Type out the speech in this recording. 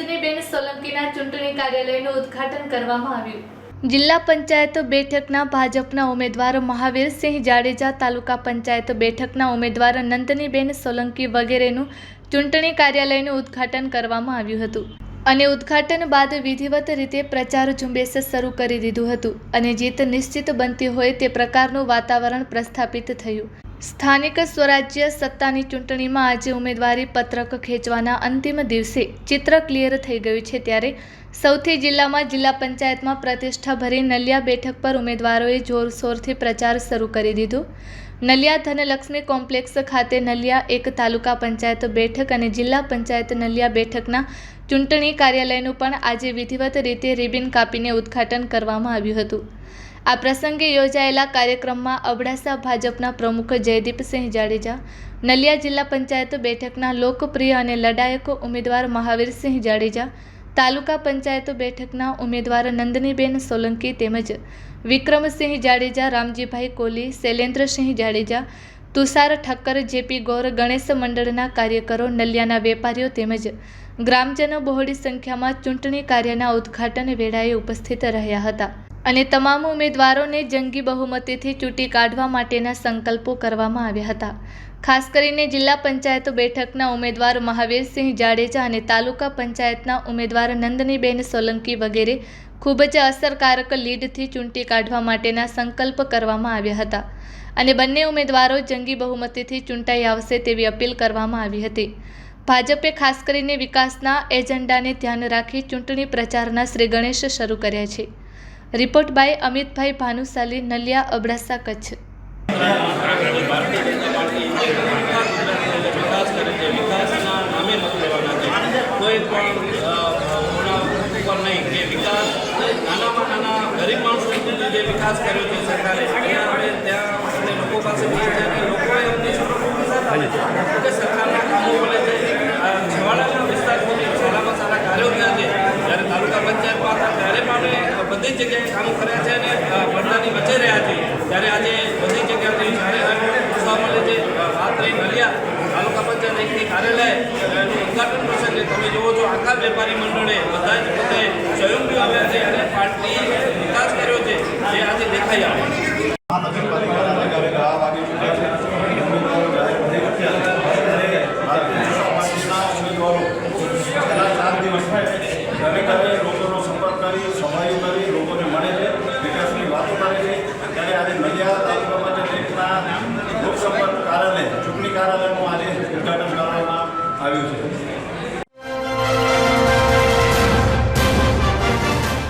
નંદનીબેન સોલંકીના ચૂંટણી કાર્યાલયનું ઉદ્ઘાટન કરવામાં આવ્યું। જિલ્લા પંચાયત બેઠકના ભાજપના ઉમેદવાર મહાવીરસિંહ જાડેજા, તાલુકા પંચાયત બેઠકના ઉમેદવાર નંદનીબેન સોલંકી વગેરેનું ચૂંટણી કાર્યાલયનું ઉદ્ઘાટન કરવામાં આવ્યું હતું અને ઉદ્ઘાટન બાદ વિધિવત રીતે પ્રચાર ઝુંબેશ શરૂ કરી દીધું હતું અને જીત નિશ્ચિત બનતી હોય તે પ્રકારનું વાતાવરણ પ્રસ્થાપિત થયું। સ્થાનિક સ્વરાજ્ય સત્તાની ચૂંટણીમાં આજે ઉમેદવારી પત્રક ખેંચવાના અંતિમ દિવસે ચિત્ર ક્લિયર થઈ ગયું છે, ત્યારે સૌથી જિલ્લા પંચાયતમાં પ્રતિષ્ઠાભરી નલિયા બેઠક પર ઉમેદવારોએ જોરશોરથી પ્રચાર શરૂ કરી દીધો। નલિયા ધનલક્ષ્મી કોમ્પ્લેક્સ ખાતે નલિયા 1 તાલુકા પંચાયત બેઠક અને જિલ્લા પંચાયત નલિયા બેઠકના ચૂંટણી કાર્યાલયનું પણ આજે વિધિવત રીતે રિબિન કાપીને ઉદ્ઘાટન કરવામાં આવ્યું હતું। આ પ્રસંગે યોજાયેલા કાર્યક્રમમાં અબડાસા ભાજપના પ્રમુખ જયદીપસિંહ જાડેજા, નલિયા જિલ્લા પંચાયત બેઠકના લોકપ્રિય અને લડાયક ઉમેદવાર મહાવીરસિંહ જાડેજા, તાલુકા પંચાયત બેઠકના ઉમેદવાર નંદનીબેન સોલંકી તેમજ વિક્રમસિંહ જાડેજા, રામજીભાઈ કોલી, શૈલેન્દ્રસિંહ જાડેજા, તુષાર ઠક્કર, જેપી ગૌર, ગણેશ મંડળના કાર્યકરો, નલિયાના વેપારીઓ તેમજ ગ્રામજનો બહોળી સંખ્યામાં ચૂંટણી કાર્યના ઉદ્ઘાટન વેળાએ ઉપસ્થિત રહ્યા હતા અને તમામ ઉમેદવારોને જંગી બહુમતીથી ચૂંટી કાઢવા માટેના સંકલ્પો કરવામાં આવ્યા હતા। ખાસ કરીને જિલ્લા પંચાયત બેઠકના ઉમેદવાર મહાવીરસિંહ જાડેજા અને તાલુકા પંચાયતના ઉમેદવાર નંદનીબેન સોલંકી વગેરે ખૂબ જ અસરકારક લીડથી ચૂંટી કાઢવા માટેના સંકલ્પ કરવામાં આવ્યા હતા અને બંને ઉમેદવારો જંગી બહુમતીથી ચૂંટાઈ આવશે તેવી અપીલ કરવામાં આવી હતી। ભાજપે ખાસ કરીને વિકાસના એજન્ડાને ધ્યાન રાખી ચૂંટણી પ્રચારના શ્રી ગણેશ શરૂ કર્યા છે। Report by Amitbhai Bhanushali, Naliya, Abdasa, Kutch. ગરીબ માણસો જે વિકાસ કર્યો છે સરકારે, ત્યાં લોકો પાસે લોકોએ અમને કે સરકારના કામો મળે છે, છેવાડાના વિસ્તારમાંથી સારામાં સારા કાર્યો થયા છે। જ્યારે તાલુકા પંચાયતમાં હતા ત્યારે પણ બધી જગ્યાએ કામો કર્યા છે અને પડદાની વચ્ચે રહ્યા છે, ત્યારે આજે બધી જગ્યાથી સારે ઉત્સાહ મળે છે। વાત રહી નલિયા તાલુકા પંચાયત એકથી કાર્યાલય એનું ઉદ્ઘાટન પ્રસંગે તમે જુઓ છો, આખા વેપારી મંડળે બધા જ પોતે સહયોગી આવ્યા છે અને પાર્ટી વિકાસ કર્યો છે જે આજે દેખાઈ આવે છે। લોકોનો સંપર્ક કરી, સભાઓ કરી, લોકોને મળે છે, વિકાસની વાતો કરે છે, ત્યારે આજે નલિયા તાલુકા પંચાયતના લોકસંપર્ક કાર્યાલય, ચૂંટણી કાર્યાલયનું આજે ઉદ્ઘાટન કરવામાં આવ્યું છે।